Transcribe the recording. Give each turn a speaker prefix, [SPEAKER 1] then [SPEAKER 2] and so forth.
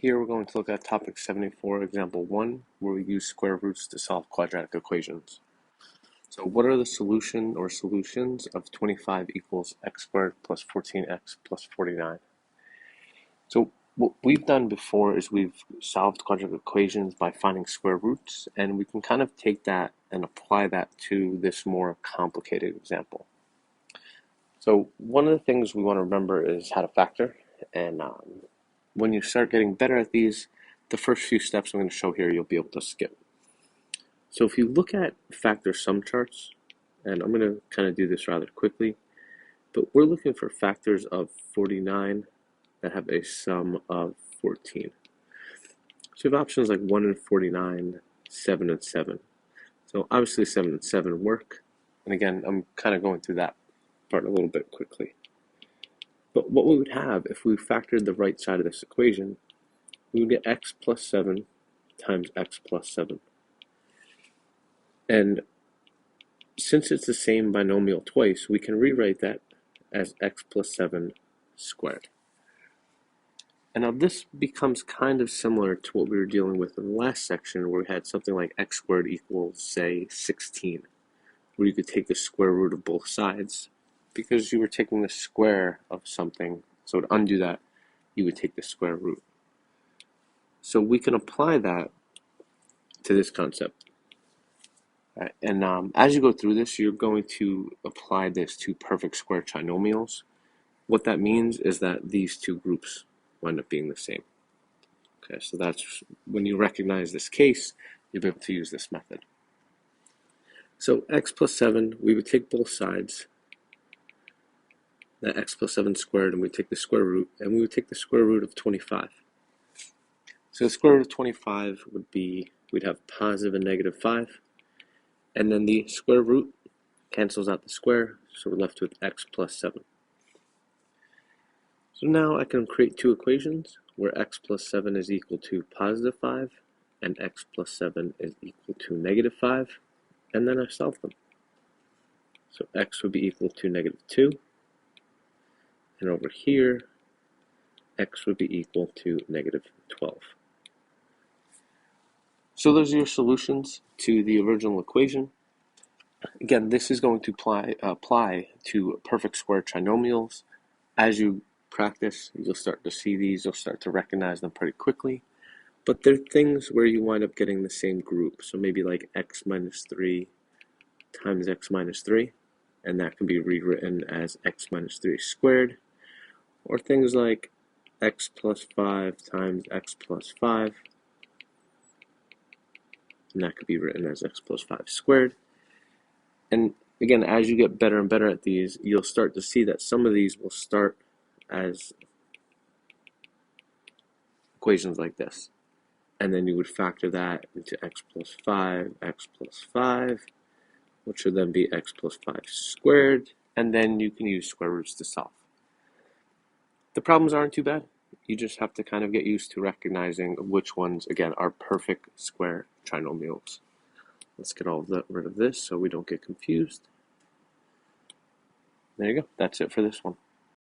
[SPEAKER 1] Here we're going to look at topic 74, example 1, where we use square roots to solve quadratic equations. So what are the solutions of 25 equals x squared plus 14x plus 49? So what we've done before is we've solved quadratic equations by finding square roots, and we can kind of take that and apply that to this more complicated example. So one of the things we want to remember is how to factor, and when you start getting better at these, the first few steps I'm going to show here, you'll be able to skip. So if you look at factor sum charts, and I'm going to kind of do this rather quickly, but we're looking for factors of 49 that have a sum of 14. So you have options like 1 and 49, 7 and 7. So obviously 7 and 7 work. And again, I'm kind of going through that part a little bit quickly. But what we would have if we factored the right side of this equation, we would get x plus 7 times x plus 7. And since it's the same binomial twice, we can rewrite that as x plus 7 squared. And now this becomes kind of similar to what we were dealing with in the last section, where we had something like x squared equals, say, 16, where you could take the square root of both sides, because you were taking the square of something. So to undo that, you would take the square root. So we can apply that to this concept. Right. And as you go through this, you're going to apply this to perfect square trinomials. What that means is that these two groups wind up being the same. Okay, so that's when you recognize this case, you'll be able to use this method. So x plus 7, we would take both sides, that x plus 7 squared, and we take the square root, and we would take the square root of 25. So the square root of 25 would be, we'd have positive and negative 5, and then the square root cancels out the square, so we're left with x plus 7. So now I can create two equations where x plus 7 is equal to positive 5 and x plus 7 is equal to negative 5, and then I solve them. So x would be equal to negative 2, and over here x would be equal to negative 12. So those are your solutions to the original equation. Again, this is going to apply to perfect square trinomials. As you practice, you'll start to see these, you'll start to recognize them pretty quickly. But they're things where you wind up getting the same group. So maybe like x minus 3 times x minus 3, and that can be rewritten as x minus 3 squared. Or things like x plus 5 times x plus 5, and that could be written as x plus 5 squared. And again, as you get better and better at these, you'll start to see that some of these will start as equations like this. And then you would factor that into x plus 5, which would then be x plus 5 squared, and then you can use square roots to solve. The problems aren't too bad. You just have to kind of get used to recognizing which ones, again, are perfect square trinomials. Let's get rid of this so we don't get confused. There you go. That's it for this one.